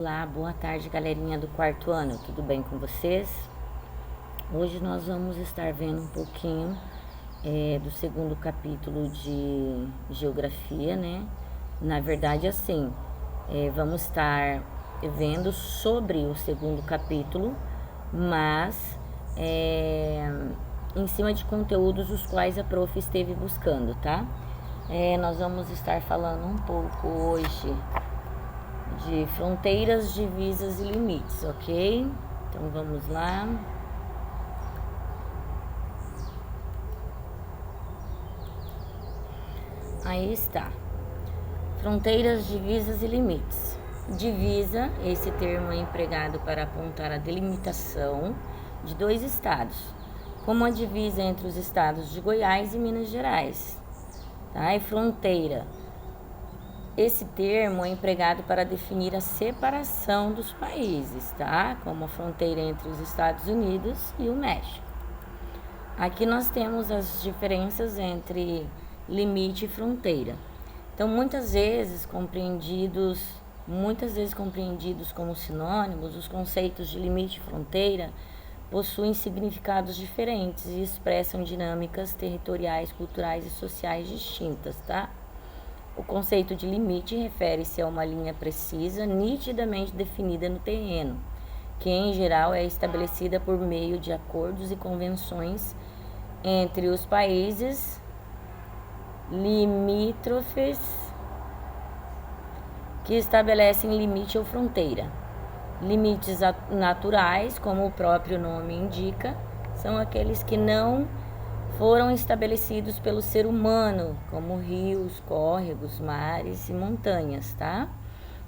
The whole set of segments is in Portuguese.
Olá, boa tarde, galerinha do quarto ano, tudo bem com vocês? Hoje nós vamos estar vendo um pouquinho do segundo capítulo de Geografia, né? Na verdade, assim, vamos estar vendo sobre o segundo capítulo, mas em cima de conteúdos os quais a prof esteve buscando, tá? Nós vamos estar falando um pouco hoje de fronteiras, divisas e limites, ok? Então vamos lá. Aí está. Fronteiras, divisas e limites. Divisa, esse termo é empregado para apontar a delimitação de dois estados, como a divisa entre os estados de Goiás e Minas Gerais. Tá? E fronteira, esse termo é empregado para definir a separação dos países, tá? Como a fronteira entre os Estados Unidos e o México. Aqui nós temos as diferenças entre limite e fronteira. Então, muitas vezes compreendidos como sinônimos, os conceitos de limite e fronteira possuem significados diferentes e expressam dinâmicas territoriais, culturais e sociais distintas, tá? O conceito de limite refere-se a uma linha precisa, nitidamente definida no terreno, que em geral é estabelecida por meio de acordos e convenções entre os países limítrofes que estabelecem limite ou fronteira. Limites naturais, como o próprio nome indica, são aqueles que não foram estabelecidos pelo ser humano, como rios, córregos, mares e montanhas, tá?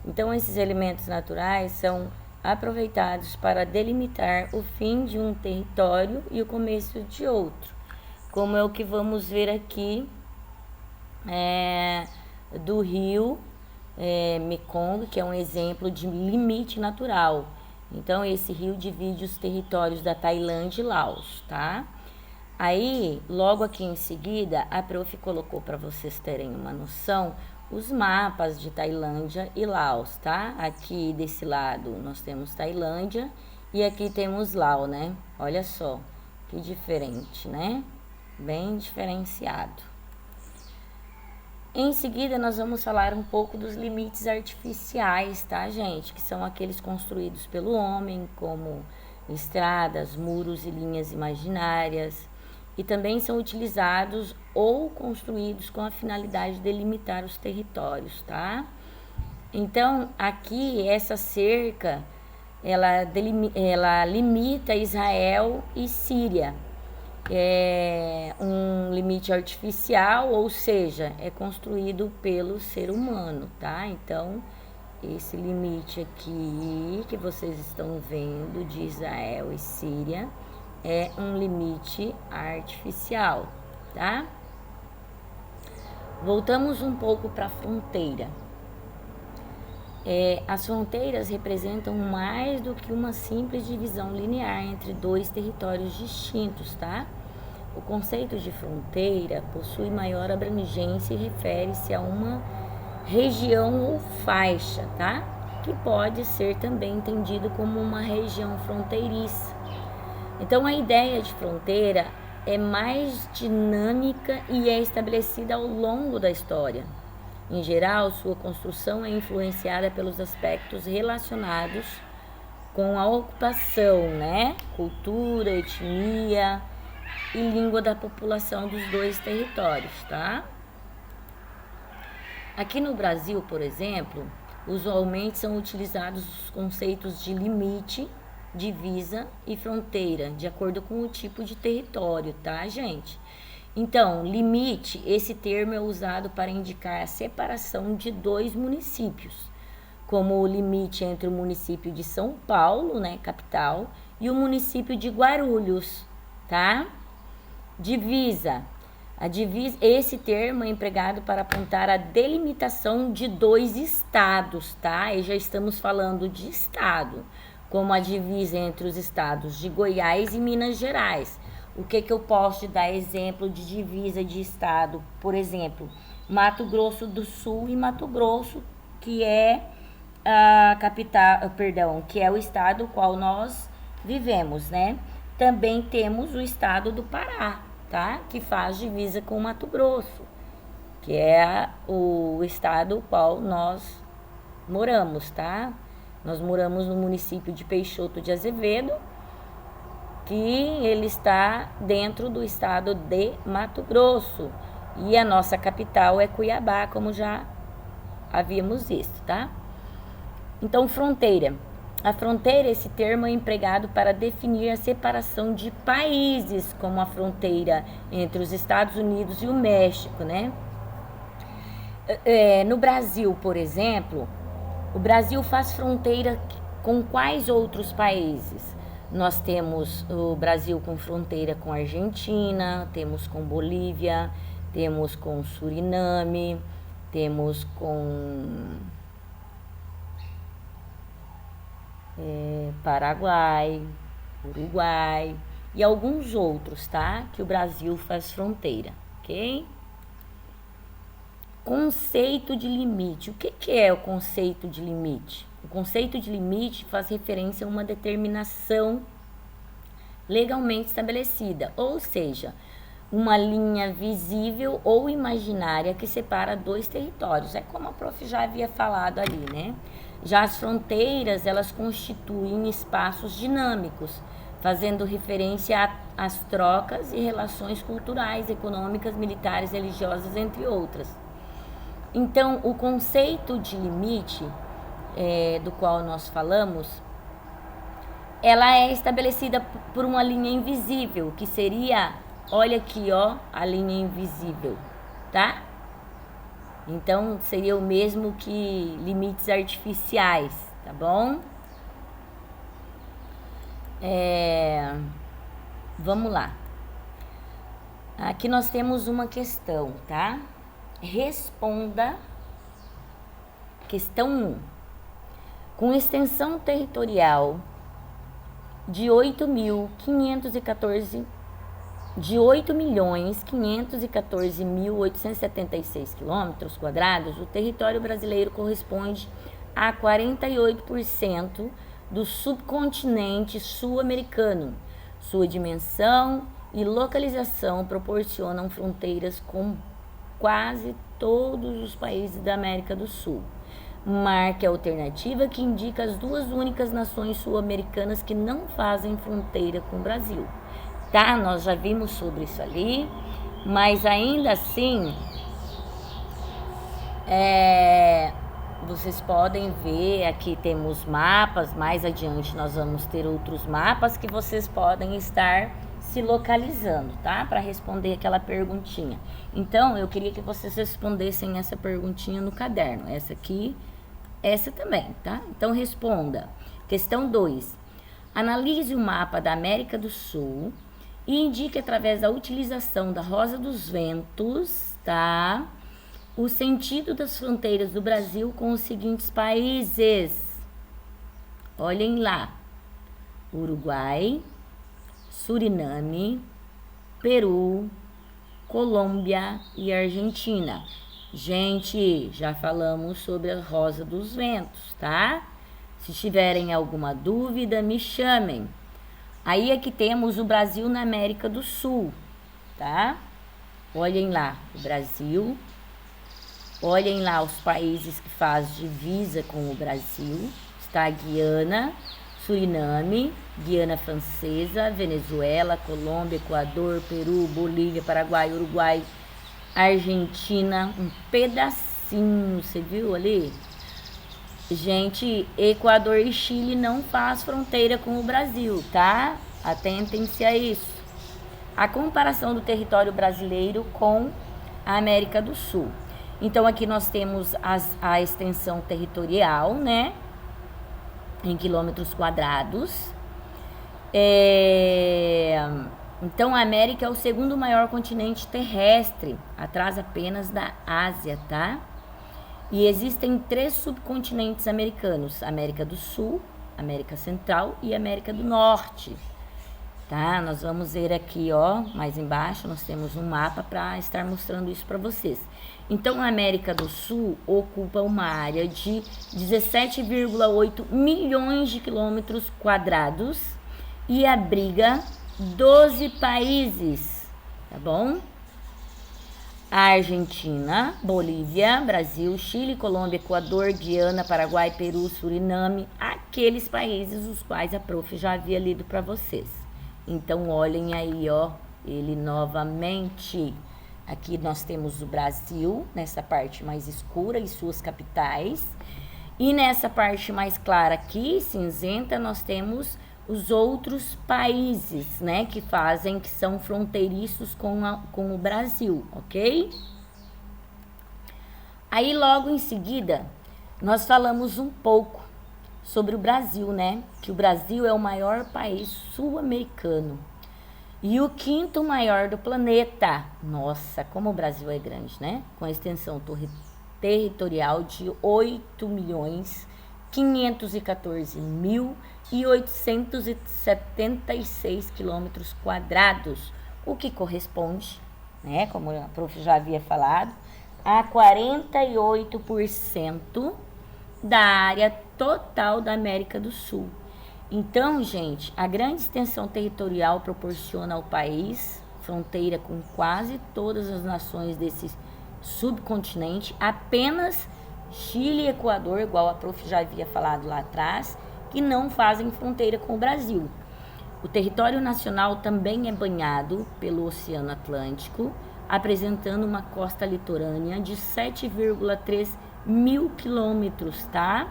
Então, esses elementos naturais são aproveitados para delimitar o fim de um território e o começo de outro, como é o que vamos ver aqui do rio Mekong, que é um exemplo de limite natural. Então, esse rio divide os territórios da Tailândia e Laos, tá? Aí, logo aqui em seguida, a prof colocou para vocês terem uma noção os mapas de Tailândia e Laos, tá? Aqui desse lado nós temos Tailândia e aqui temos Laos, né? Olha só, que diferente, né? Bem diferenciado. Em seguida, nós vamos falar um pouco dos limites artificiais, tá, gente? Que são aqueles construídos pelo homem, como estradas, muros e linhas imaginárias, e também são utilizados ou construídos com a finalidade de delimitar os territórios, tá? Então, aqui, essa cerca, ela limita Israel e Síria. É um limite artificial, ou seja, é construído pelo ser humano, tá? Então, esse limite aqui que vocês estão vendo de Israel e Síria é um limite artificial, tá? Voltamos um pouco para a fronteira. As fronteiras representam mais do que uma simples divisão linear entre dois territórios distintos, tá? O conceito de fronteira possui maior abrangência e refere-se a uma região ou faixa, tá? Que pode ser também entendido como uma região fronteiriça. Então, a ideia de fronteira é mais dinâmica e é estabelecida ao longo da história. Em geral, sua construção é influenciada pelos aspectos relacionados com a ocupação, né? Cultura, etnia e língua da população dos dois territórios, tá? Aqui no Brasil, por exemplo, usualmente são utilizados os conceitos de limite, divisa e fronteira, de acordo com o tipo de território, tá, gente? Então, limite, esse termo é usado para indicar a separação de dois municípios, como o limite entre o município de São Paulo, né, capital, e o município de Guarulhos, tá? Divisa. Esse termo é empregado para apontar a delimitação de dois estados, tá? E já estamos falando de estado, como a divisa entre os estados de Goiás e Minas Gerais. O que eu posso dar exemplo de divisa de estado? Por exemplo, Mato Grosso do Sul e Mato Grosso, que é a capital, perdão, que é o estado qual nós vivemos, né? Também temos o estado do Pará, tá? Que faz divisa com Mato Grosso, que é o estado qual nós moramos, tá? Nós moramos no município de Peixoto de Azevedo, que ele está dentro do estado de Mato Grosso. E a nossa capital é Cuiabá, como já havíamos visto, tá? Então, fronteira. A fronteira, esse termo é empregado para definir a separação de países, como a fronteira entre os Estados Unidos e o México, né? No Brasil, por exemplo, o Brasil faz fronteira com quais outros países? Nós temos o Brasil com fronteira com a Argentina, temos com Bolívia, temos com Suriname, temos com Paraguai, Uruguai e alguns outros, tá? Que o Brasil faz fronteira, ok? Conceito de limite. O que é o conceito de limite? O conceito de limite faz referência a uma determinação legalmente estabelecida, ou seja, uma linha visível ou imaginária que separa dois territórios. É como a prof já havia falado ali, né? Já as fronteiras, elas constituem espaços dinâmicos, fazendo referência às trocas e relações culturais, econômicas, militares, religiosas, entre outras. Então, o conceito de limite, do qual nós falamos, ela é estabelecida por uma linha invisível, que seria, olha aqui, ó, a linha invisível, tá? Então, seria o mesmo que limites artificiais, tá bom? Vamos lá. Aqui nós temos uma questão, tá? Responda. Questão 1. Com extensão territorial de 8.514.876 quilômetros quadrados, o território brasileiro corresponde a 48% do subcontinente sul-americano. Sua dimensão e localização proporcionam fronteiras com quase todos os países da América do Sul. Marque a alternativa que indica as duas únicas nações sul-americanas que não fazem fronteira com o Brasil. Tá? Nós já vimos sobre isso ali, mas ainda assim, vocês podem ver, aqui temos mapas, mais adiante nós vamos ter outros mapas que vocês podem estar se localizando, tá? Para responder aquela perguntinha. Então, eu queria que vocês respondessem essa perguntinha no caderno. Essa aqui, essa também, tá? Então, responda. Questão 2. Analise o mapa da América do Sul e indique através da utilização da rosa dos ventos, tá? O sentido das fronteiras do Brasil com os seguintes países. Olhem lá. Uruguai, Suriname, Peru, Colômbia e Argentina. Gente, já falamos sobre a rosa dos ventos, tá? Se tiverem alguma dúvida, me chamem. Aí aqui temos o Brasil na América do Sul, tá? Olhem lá, o Brasil. Olhem lá os países que fazem divisa com o Brasil. Está a Guiana, Suriname, Guiana Francesa, Venezuela, Colômbia, Equador, Peru, Bolívia, Paraguai, Uruguai, Argentina, um pedacinho, você viu ali? Gente, Equador e Chile não faz fronteira com o Brasil, tá? Atentem-se a isso. A comparação do território brasileiro com a América do Sul. Então, aqui nós temos a extensão territorial, né? Em quilômetros quadrados. Então, a América é o segundo maior continente terrestre, atrás apenas da Ásia, tá? E existem 3 subcontinentes americanos: América do Sul, América Central e América do Norte. tá? Nós vamos ver aqui, ó, mais embaixo, nós temos um mapa para estar mostrando isso para vocês. Então, a América do Sul ocupa uma área de 17,8 milhões de quilômetros quadrados e abriga 12 países, tá bom? A Argentina, Bolívia, Brasil, Chile, Colômbia, Equador, Guiana, Paraguai, Peru, Suriname, aqueles países os quais a prof já havia lido para vocês. Então, olhem aí, ó, ele novamente. Aqui nós temos o Brasil, nessa parte mais escura e suas capitais. E nessa parte mais clara aqui, cinzenta, nós temos os outros países, né, que são fronteiriços com o Brasil, ok? Aí, logo em seguida, nós falamos um pouco sobre o Brasil, né, que o Brasil é o maior país sul-americano e o quinto maior do planeta. Nossa, como o Brasil é grande, né? Com a extensão territorial de 8.514.876 quilômetros quadrados, o que corresponde, né, como a prof já havia falado, a 48% da área total da América do Sul. Então, gente, a grande extensão territorial proporciona ao país fronteira com quase todas as nações desse subcontinente, apenas Chile e Equador, igual a prof já havia falado lá atrás, que não fazem fronteira com o Brasil. O território nacional também é banhado pelo Oceano Atlântico, apresentando uma costa litorânea de 7,3 mil quilômetros, tá?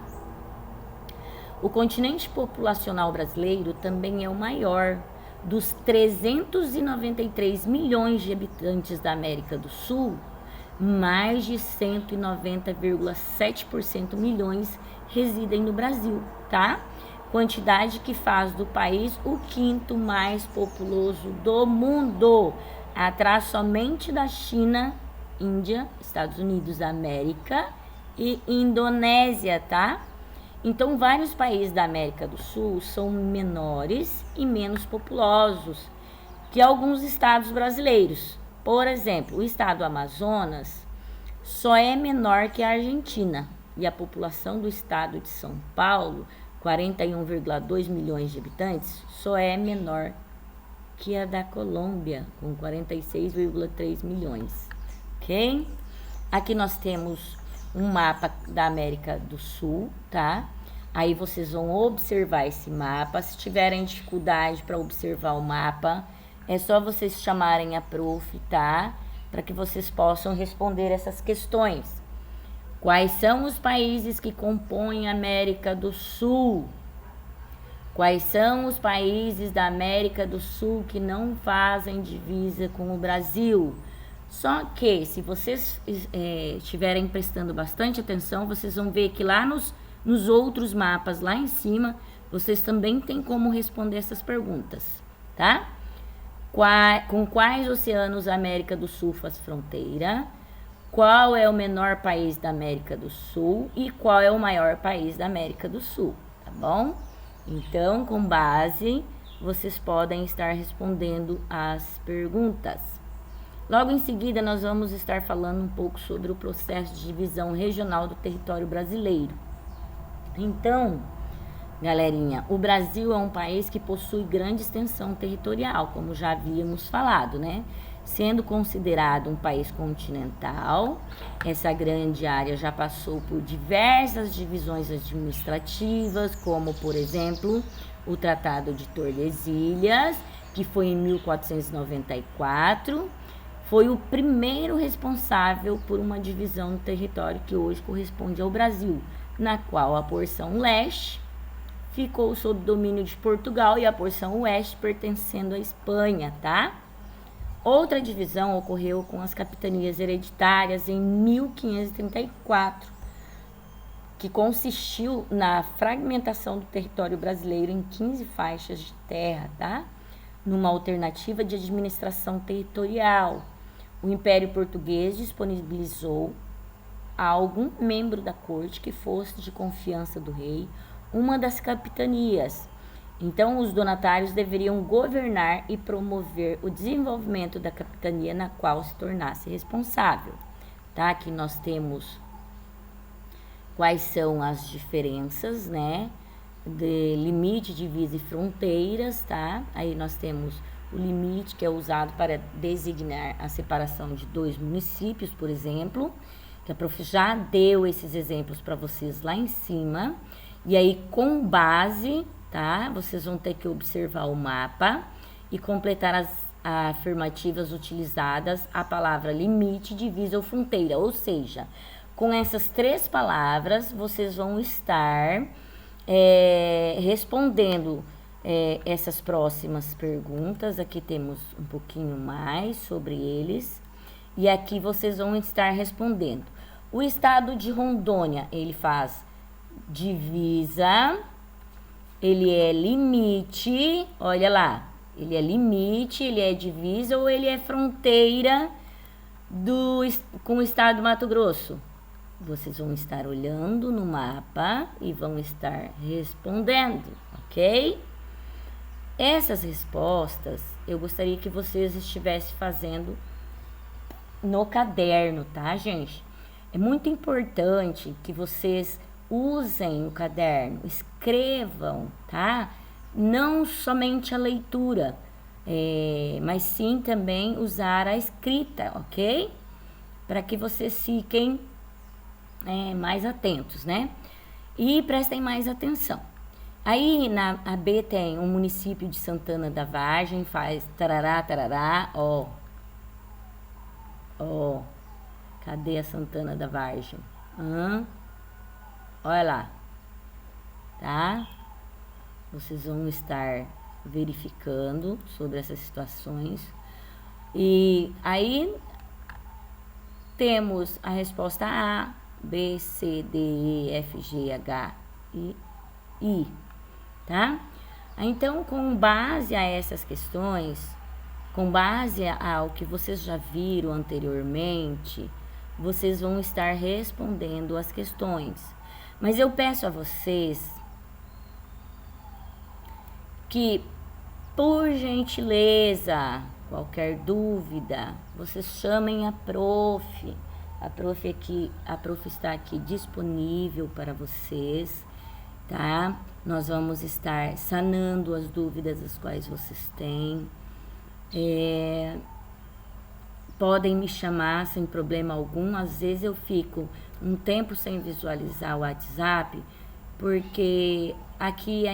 O continente populacional brasileiro também é o maior. Dos 393 milhões de habitantes da América do Sul, mais de 190,7% milhões residem no Brasil, tá? Quantidade que faz do país o quinto mais populoso do mundo, atrás somente da China, Índia, Estados Unidos da América e Indonésia, tá? Então, vários países da América do Sul são menores e menos populosos que alguns estados brasileiros. Por exemplo, o estado do Amazonas só é menor que a Argentina e a população do estado de São Paulo, 41,2 milhões de habitantes, só é menor que a da Colômbia, com 46,3 milhões, ok? Aqui nós temos um mapa da América do Sul, tá? Aí vocês vão observar esse mapa. Se tiverem dificuldade para observar o mapa, é só vocês chamarem a prof, tá? Para que vocês possam responder essas questões. Quais são os países que compõem a América do Sul? Quais são os países da América do Sul que não fazem divisa com o Brasil? Só que, se vocês estiverem prestando bastante atenção, vocês vão ver que lá nos outros mapas, lá em cima, vocês também têm como responder essas perguntas, tá? Com quais oceanos a América do Sul faz fronteira? Qual é o menor país da América do Sul? E qual é o maior país da América do Sul, tá bom? Então, com base, vocês podem estar respondendo as perguntas. Logo em seguida, nós vamos estar falando um pouco sobre o processo de divisão regional do território brasileiro. Então, galerinha, o Brasil é um país que possui grande extensão territorial, como já havíamos falado, né? Sendo considerado um país continental, essa grande área já passou por diversas divisões administrativas, como, por exemplo, o Tratado de Tordesilhas, que foi em 1494, foi o primeiro responsável por uma divisão do território que hoje corresponde ao Brasil, na qual a porção leste ficou sob domínio de Portugal e a porção oeste pertencendo à Espanha, tá? Outra divisão ocorreu com as capitanias hereditárias em 1534, que consistiu na fragmentação do território brasileiro em 15 faixas de terra, tá? Numa alternativa de administração territorial. O Império Português disponibilizou a algum membro da corte que fosse de confiança do rei uma das capitanias. Então, os donatários deveriam governar e promover o desenvolvimento da capitania na qual se tornasse responsável. Tá? Aqui nós temos quais são as diferenças, né? De limite, divisa e fronteiras, tá? Aí nós temos o limite, que é usado para designar a separação de dois municípios, por exemplo, que a prof já deu esses exemplos para vocês lá em cima. E aí, com base, tá? Vocês vão ter que observar o mapa e completar as afirmativas utilizadas a palavra limite, divisa ou fronteira. Ou seja, com essas 3 palavras, vocês vão estar respondendo essas próximas perguntas. Aqui temos um pouquinho mais sobre eles. E aqui vocês vão estar respondendo. O estado de Rondônia, ele faz divisa, ele é limite, olha lá, ele é limite, ele é divisa ou ele é fronteira com o estado do Mato Grosso? Vocês vão estar olhando no mapa e vão estar respondendo, ok? Essas respostas eu gostaria que vocês estivessem fazendo no caderno, tá, gente? É muito importante que vocês usem o caderno, escrevam, tá? Não somente a leitura, mas sim também usar a escrita, ok? Para que vocês fiquem mais atentos, né? E prestem mais atenção. Aí na AB tem o município de Santana da Vargem, faz tarará, tarará, ó. Cadê a Santana da Vargem? Olha lá, tá? Vocês vão estar verificando sobre essas situações. E aí temos a resposta A, B, C, D, E, F, G, H e I, tá? Então, com base a essas questões, com base ao que vocês já viram anteriormente, vocês vão estar respondendo as questões. Mas eu peço a vocês que, por gentileza, qualquer dúvida, vocês chamem a prof. A prof está aqui disponível para vocês, tá? Nós vamos estar sanando as dúvidas as quais vocês têm. Podem me chamar sem problema algum. Às vezes eu fico um tempo sem visualizar o WhatsApp, porque aqui a a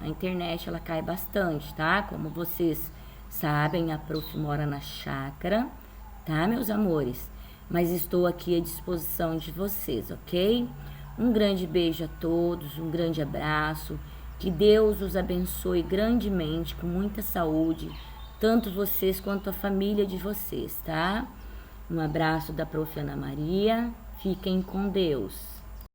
internet ela cai bastante, tá? Como vocês sabem, a prof mora na chácara, tá, meus amores? Mas estou aqui à disposição de vocês, ok? Um grande beijo a todos, um grande abraço. Que Deus os abençoe grandemente, com muita saúde, tanto vocês quanto a família de vocês, tá? Um abraço da prof. Ana Maria. Fiquem com Deus.